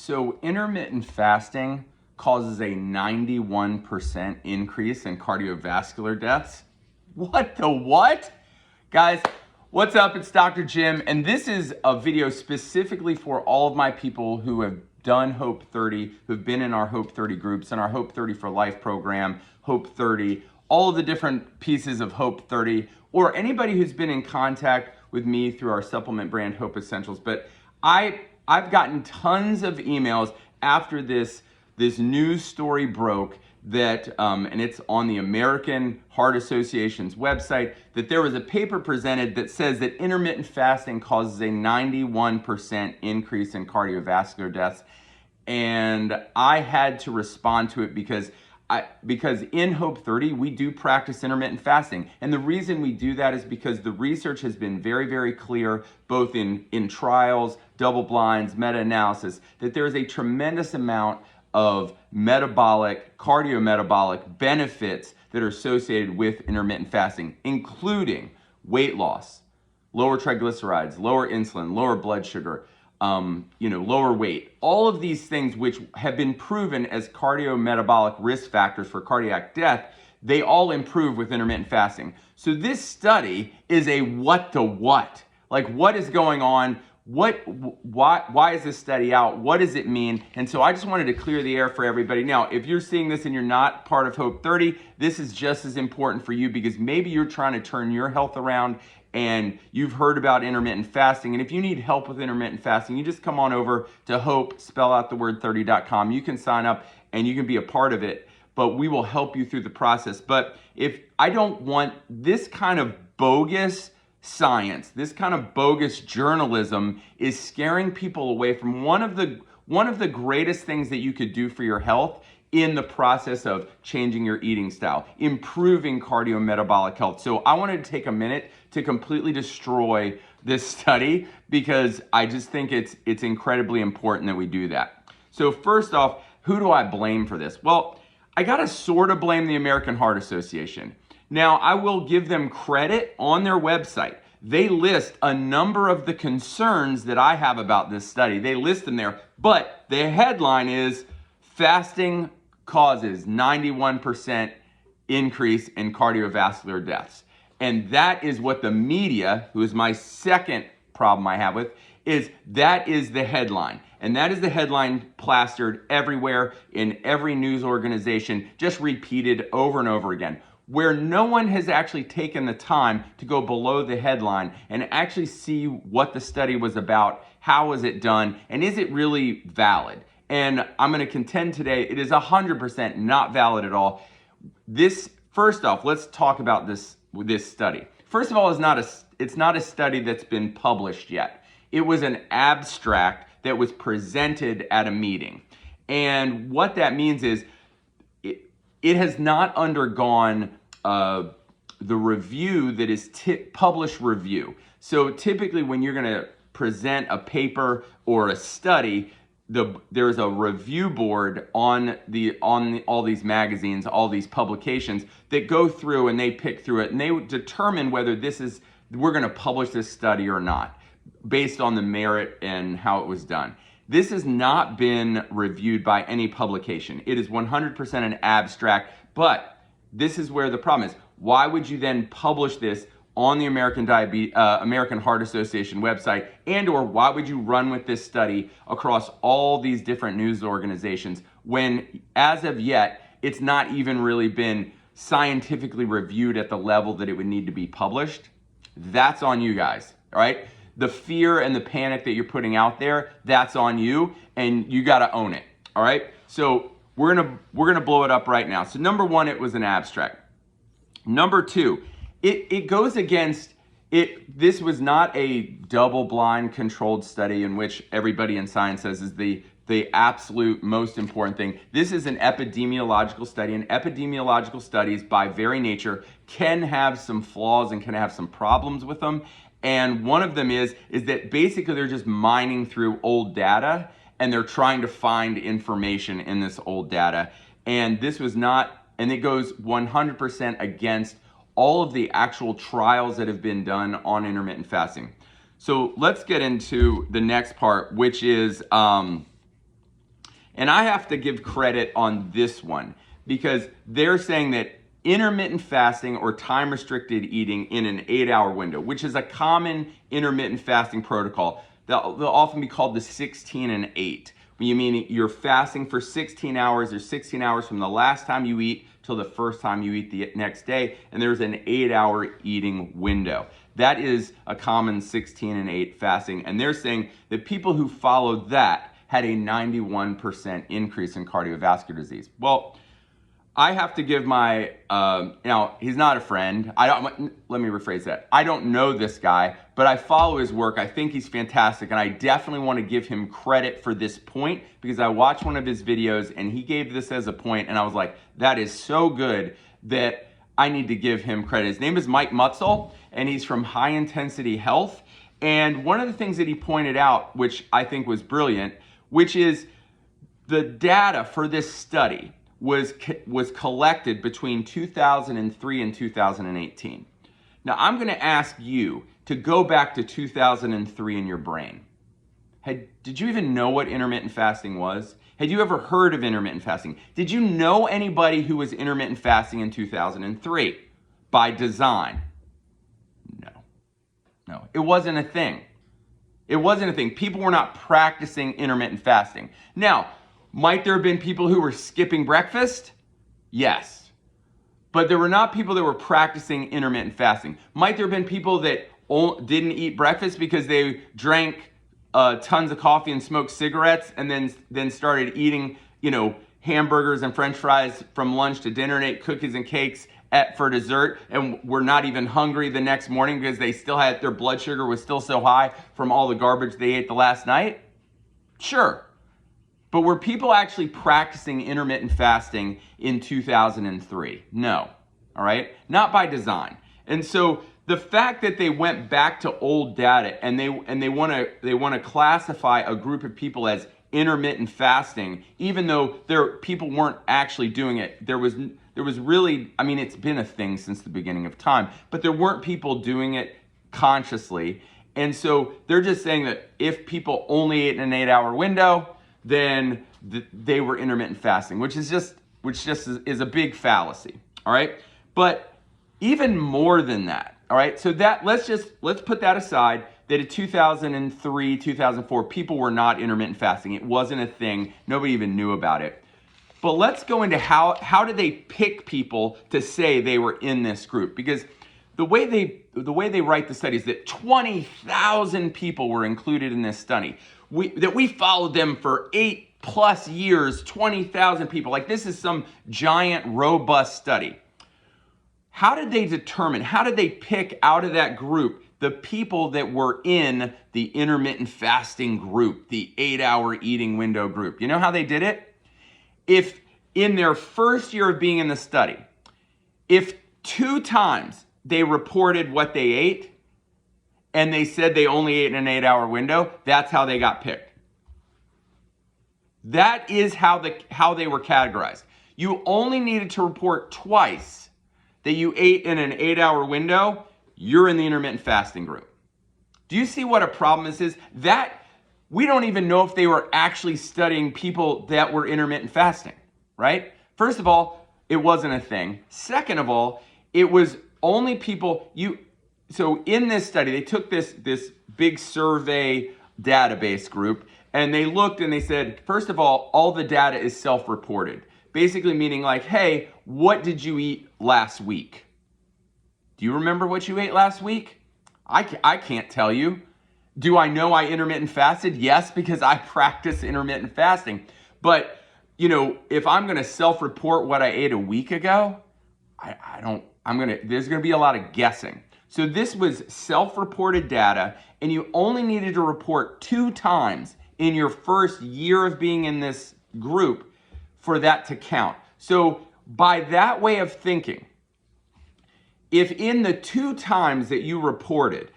So intermittent fasting causes a 91% increase in cardiovascular deaths. What the what? Guys, what's up? It's Dr. Jim, and this is a video specifically for all of my people who have done Hope 30, who've been in our Hope 30 groups, and our Hope 30 for Life program, Hope 30, all of the different pieces of Hope 30, or anybody who's been in contact with me through our supplement brand, Hope Essentials. But I've gotten tons of emails after this news story broke that, and it's on the American Heart Association's website, that there was a paper presented that says that intermittent fasting causes a 91% increase in cardiovascular deaths. And I had to respond to it because in Hope 30, we do practice intermittent fasting. And the reason we do that is because the research has been very, very clear, both in trials, double blinds, meta-analysis, that there is a tremendous amount of cardiometabolic benefits that are associated with intermittent fasting, including weight loss, lower triglycerides, lower insulin, lower blood sugar, lower weight. All of these things which have been proven as cardiometabolic risk factors for cardiac death, they all improve with intermittent fasting. So this study is a what the what? Like, what is going on? Why is this study out? What does it mean? And so I just wanted to clear the air for everybody. Now, if you're seeing this and you're not part of Hope 30, this is just as important for you because maybe you're trying to turn your health around and you've heard about intermittent fasting. And if you need help with intermittent fasting, you just come on over to Hope, spell out the word 30.com. You can sign up and you can be a part of it, but we will help you through the process. But if I don't want this kind of bogus science, this kind of bogus journalism is scaring people away from one of the greatest things that you could do for your health in the process of changing your eating style, improving cardiometabolic health. So I wanted to take a minute to completely destroy this study because I just think it's incredibly important that we do that. So first off, who do I blame for this? Well, I gotta sort of blame the American Heart Association. Now, I will give them credit on their website. They list a number of the concerns that I have about this study. They list them there, but the headline is fasting causes 91% increase in cardiovascular deaths. And that is what the media, who is my second problem I have with, that is the headline. And that is the headline plastered everywhere in every news organization, just repeated over and over again, where no one has actually taken the time to go below the headline and actually see what the study was about, how was it done, and is it really valid? And I'm going to contend today it is 100% not valid at all. First off, let's talk about this study. First of all, it's not a study that's been published yet. It was an abstract that was presented at a meeting. And what that means is it has not undergone the review that is published review. So typically when you're going to present a paper or a study, there's a review board on all these magazines, all these publications that go through and they pick through it and they determine whether we're going to publish this study or not based on the merit and how it was done. This has not been reviewed by any publication. It is 100% an abstract, but this is where the problem is. Why would you then publish this on the American Heart Association website, or why would you run with this study across all these different news organizations when, as of yet, it's not even really been scientifically reviewed at the level that it would need to be published? That's on you guys, all right? The fear and the panic that you're putting out there, that's on you, and you gotta own it, all right? So we're gonna blow it up right now. So number one, it was an abstract. Number two, it goes against it. This was not a double-blind controlled study in which everybody in science says is the absolute most important thing. This is an epidemiological study, and epidemiological studies by very nature can have some flaws and can have some problems with them. And one of them is that basically they're just mining through old data and they're trying to find information in this old data. And this was not, and it goes 100% against all of the actual trials that have been done on intermittent fasting. So let's get into the next part, which is And I have to give credit on this one because they're saying that intermittent fasting or time restricted eating in an 8-hour window, which is a common intermittent fasting protocol, they'll often be called the 16 and 8. You mean you're fasting for 16 hours or 16 hours from the last time you eat till the first time you eat the next day, and there's an 8-hour eating window. That is a common 16 and 8 fasting, and they're saying that people who followed that had a 91% increase in cardiovascular disease. Well, I have to give my, now he's not a friend. Let me rephrase that. I don't know this guy, but I follow his work. I think he's fantastic, and I definitely want to give him credit for this point because I watched one of his videos and he gave this as a point, and I was like, that is so good that I need to give him credit. His name is Mike Mutzel, and he's from High Intensity Health. And one of the things that he pointed out, which I think was brilliant, which is the data for this study was collected between 2003 and 2018. Now, I'm going to ask you to go back to 2003 in your brain. Did you even know what intermittent fasting was? Had you ever heard of intermittent fasting? Did you know anybody who was intermittent fasting in 2003 by design? No, it wasn't a thing. It wasn't a thing. People were not practicing intermittent fasting. Now, might there have been people who were skipping breakfast? Yes. But there were not people that were practicing intermittent fasting. Might there have been people that didn't eat breakfast because they drank tons of coffee and smoked cigarettes and then started eating, hamburgers and french fries from lunch to dinner and ate cookies and cakes for dessert and were not even hungry the next morning because they still had, their blood sugar was still so high from all the garbage they ate the last night? Sure. But were people actually practicing intermittent fasting in 2003? No, all right? Not by design. And so the fact that they went back to old data and they want to classify a group of people as intermittent fasting, even though people weren't actually doing it, there was really, it's been a thing since the beginning of time, but there weren't people doing it consciously. And so they're just saying that if people only ate in an 8-hour window, then they were intermittent fasting, which just is a big fallacy, all right? But even more than that, all right? So let's put that aside, that in 2003, 2004, people were not intermittent fasting. It wasn't a thing. Nobody even knew about it. But let's go into how did they pick people to say they were in this group? Because the way they write the study is that 20,000 people were included in this study. We followed them for 8+ years, 20,000 people. Like, this is some giant, robust study. How did they pick out of that group the people that were in the intermittent fasting group, the 8-hour eating window group? You know how they did it? If in their first year of being in the study, if 2 times they reported what they ate, and they said they only ate in an 8-hour window, that's how they got picked. That is how they were categorized. You only needed to report twice that you ate in an 8-hour window, you're in the intermittent fasting group. Do you see what a problem this is? That we don't even know if they were actually studying people that were intermittent fasting, right? First of all, it wasn't a thing. Second of all, it was only people So in this study, they took this big survey database group, and they looked and they said, first of all the data is self-reported. Basically meaning like, hey, what did you eat last week? Do you remember what you ate last week? I can't tell you. Do I know I intermittent fasted? Yes, because I practice intermittent fasting. But, if I'm going to self-report what I ate a week ago, there's going to be a lot of guessing. So this was self-reported data, and you only needed to report 2 times in your first year of being in this group for that to count. So by that way of thinking, if in the 2 times that you reported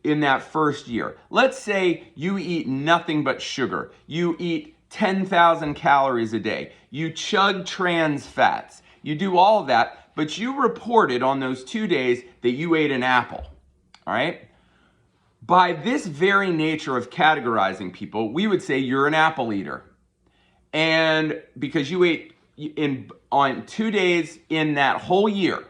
in that first year, let's say you eat nothing but sugar, you eat 10,000 calories a day, you chug trans fats, you do all of that, but you reported on those 2 days that you ate an apple, all right? By this very nature of categorizing people, we would say you're an apple eater. And because you ate on 2 days in that whole year,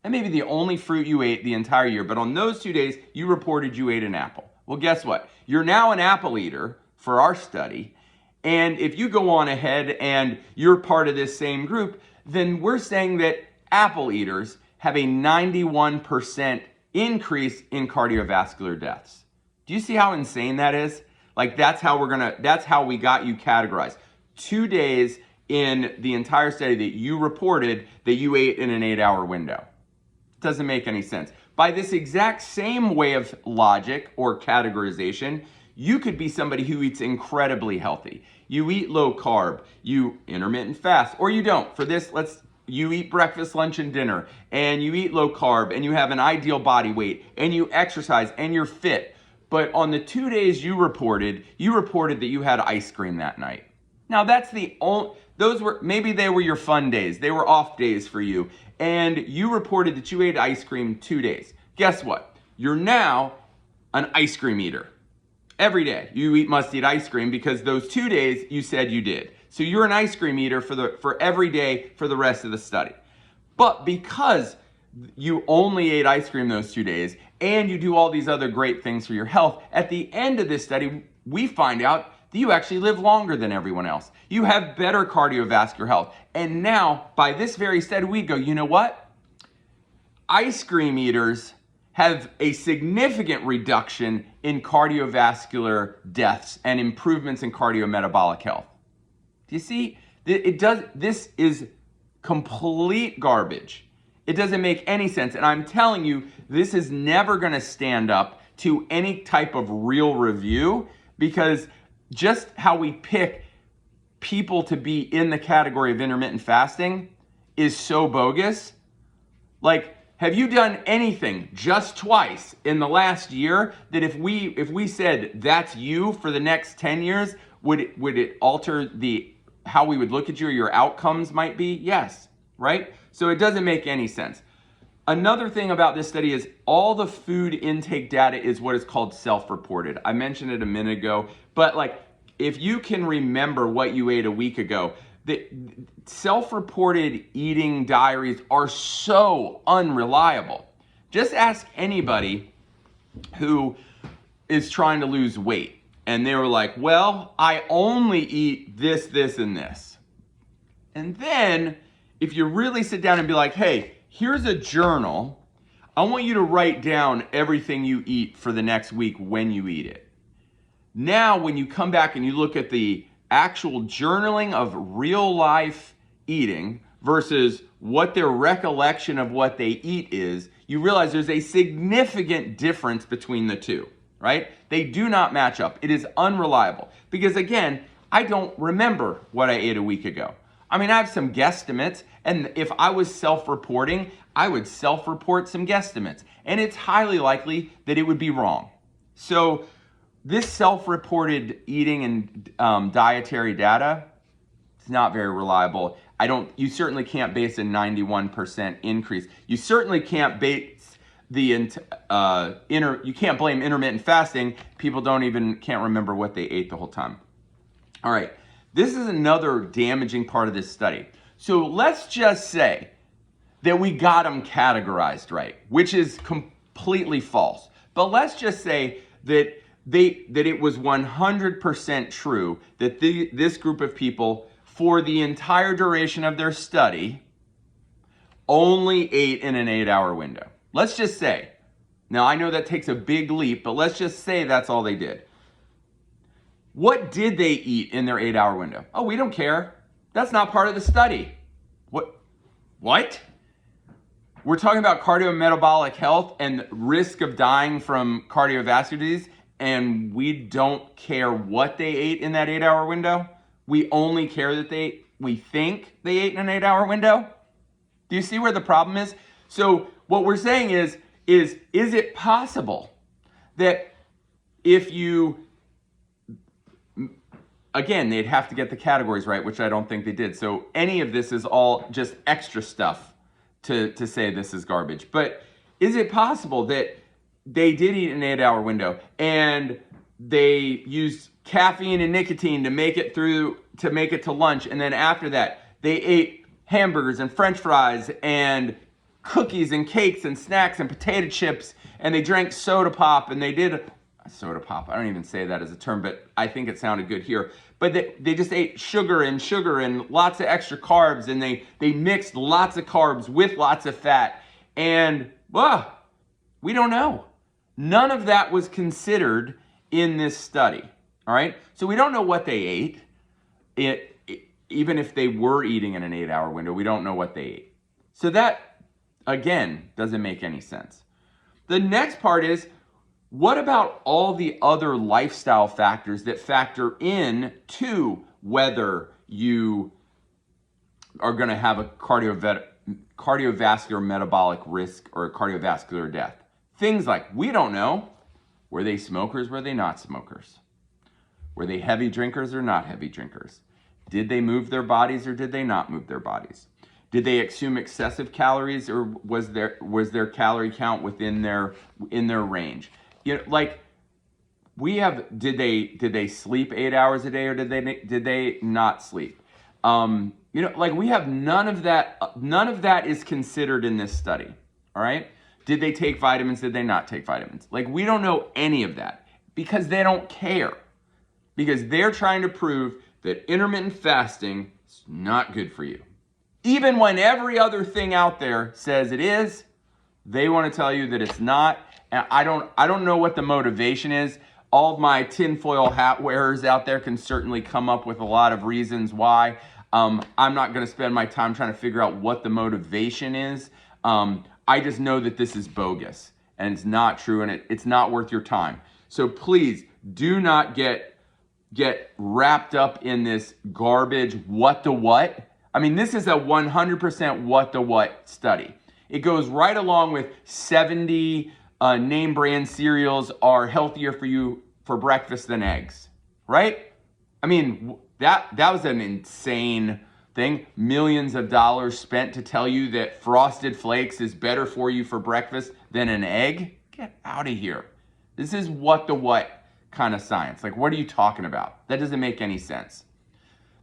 that may be the only fruit you ate the entire year, but on those 2 days, you reported you ate an apple. Well, guess what? You're now an apple eater for our study. And if you go on ahead and you're part of this same group, then we're saying that apple eaters have a 91% increase in cardiovascular deaths. Do you see how insane that is? Like that's how we got you categorized. 2 days in the entire study that you reported that you ate in an 8-hour window. Doesn't make any sense. By this exact same way of logic or categorization, you could be somebody who eats incredibly healthy. You eat low carb, you intermittent fast, or you don't. For this, you eat breakfast, lunch, and dinner, and you eat low carb, and you have an ideal body weight, and you exercise, and you're fit. But on the 2 days you reported that you had ice cream that night. Now that's maybe they were your fun days. They were off days for you. And you reported that you ate ice cream 2 days. Guess what? You're now an ice cream eater. Every day you must eat ice cream because those 2 days you said you did. So you're an ice cream eater for every day for the rest of the study. But because you only ate ice cream those 2 days and you do all these other great things for your health, at the end of this study, we find out that you actually live longer than everyone else. You have better cardiovascular health. And now, by this very study, we go, you know what? Ice cream eaters have a significant reduction in cardiovascular deaths and improvements in cardiometabolic health. Do you see? This is complete garbage. It doesn't make any sense. And I'm telling you, this is never going to stand up to any type of real review, because just how we pick people to be in the category of intermittent fasting is so bogus. Like, have you done anything just twice in the last year that if we said that's you for the next 10 years, would it alter how we would look at you or your outcomes might be? Yes, right? So it doesn't make any sense. Another thing about this study is all the food intake data is what is called self-reported. I mentioned it a minute ago, but like if you can remember what you ate a week ago, the self-reported eating diaries are so unreliable. Just ask anybody who is trying to lose weight and they were like, well, I only eat this, this, and this. And then if you really sit down and be like, hey, here's a journal. I want you to write down everything you eat for the next week when you eat it. Now, when you come back and you look at the actual journaling of real life eating versus what their recollection of what they eat is, you realize there's a significant difference between the two, right? They do not match up. It is unreliable because, again, I don't remember what I ate a week ago. I mean, I have some guesstimates, and if I was self-reporting, I would self-report some guesstimates, and it's highly likely that it would be wrong. So this self-reported eating and dietary data, it's not very reliable. You certainly can't base a 91% increase. You certainly can't base you can't blame intermittent fasting. People can't remember what they ate the whole time. All right. This is another damaging part of this study. So let's just say that we got them categorized right, which is completely false. But let's just say that it was 100% true that this group of people, for the entire duration of their study, only ate in an 8-hour window. Let's just say. Now, I know that takes a big leap, but let's just say that's all they did. What did they eat in their 8-hour window? Oh, we don't care. That's not part of the study. What? We're talking about cardiometabolic health and risk of dying from cardiovascular disease, and we don't care what they ate in that 8-hour window? We only care that we think they ate in an 8-hour window? Do you see where the problem is? So what we're saying is it possible that if you, again, they'd have to get the categories right, which I don't think they did. So any of this is all just extra stuff to say this is garbage. But is it possible that they did eat an 8-hour window and they used caffeine and nicotine to make it to lunch, and then after that they ate hamburgers and french fries and cookies and cakes and snacks and potato chips, and they drank soda pop, and they did soda pop, I don't even say that as a term, but I think it sounded good here. But they just ate sugar and lots of extra carbs, and they mixed lots of carbs with lots of fat, and we don't know. None of that was considered in this study, all right? So we don't know what they ate. Even if they were eating in an 8-hour window, we don't know what they ate. So that, again, doesn't make any sense. The next part is, what about all the other lifestyle factors that factor in to whether you are going to have a cardiovascular metabolic risk or a cardiovascular death? Things like, we don't know, were they smokers, were they not smokers? Were they heavy drinkers or not heavy drinkers? Did they move their bodies or did they not move their bodies? Did they consume excessive calories, or was their calorie count within their range? You know, like, did they sleep 8 hours a day, or did they not sleep? You know, like, we have none of that. None of that is considered in this study. All right. Did they take vitamins? Did they not take vitamins? Like, we don't know any of that because they don't care, because they're trying to prove that intermittent fasting is not good for you. Even when every other thing out there says it is, they want to tell you that it's not. And I don't know what the motivation is. All of my tinfoil hat wearers out there can certainly come up with a lot of reasons why. I'm not going to spend my time trying to figure out what the motivation is. I just know that this is bogus and it's not true, and it's not worth your time. So please do not get wrapped up in this garbage what the what. I mean, this is a 100% what the what study. It goes right along with 70 name brand cereals are healthier for you for breakfast than eggs, right? I mean, that was an insane thing. Millions of dollars spent to tell you that Frosted Flakes is better for you for breakfast than an egg? Get out of here. This is what the what kind of science. Like, what are you talking about? That doesn't make any sense.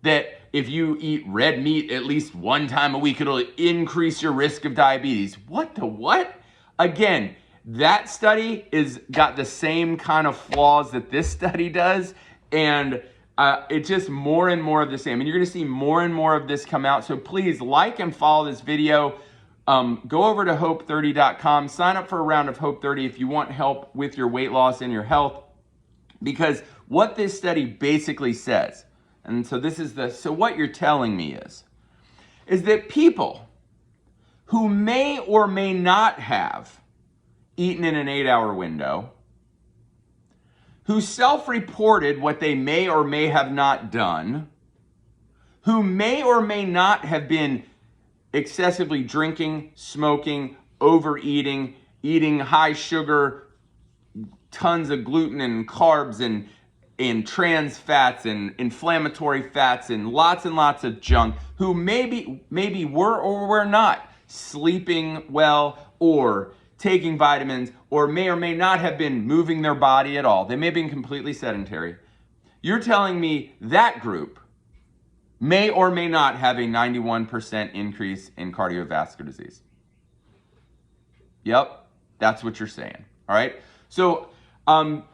That if you eat red meat at least one time a week, it'll increase your risk of diabetes. What the what? Again, that study got the same kind of flaws that this study does, and it's just more and more of the same. And you're going to see more and more of this come out. So please like and follow this video. Go over to hope30.com. Sign up for a round of Hope 30 if you want help with your weight loss and your health. Because what this study basically says, and so what you're telling me is that people who may or may not have eaten in an 8-hour window, who self-reported what they may or may have not done, who may or may not have been excessively drinking, smoking, overeating, eating high sugar, tons of gluten and carbs and trans fats and inflammatory fats and lots of junk, who maybe were or were not sleeping well or taking vitamins, or may not have been moving their body at all. They may have been completely sedentary. You're telling me that group may or may not have a 91% increase in cardiovascular disease. Yep, that's what you're saying, all right? So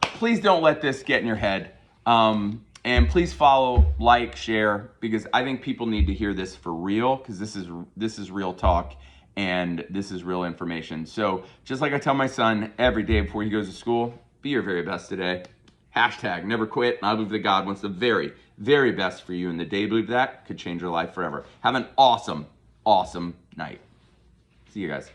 please don't let this get in your head. And please follow, like, share, because I think people need to hear this for real, because this is real talk and this is real information. So just like I tell my son every day before he goes to school, be your very best today. # never quit. And I believe that God wants the very, very best for you. And the day you believe that could change your life forever. Have an awesome, awesome night. See you guys.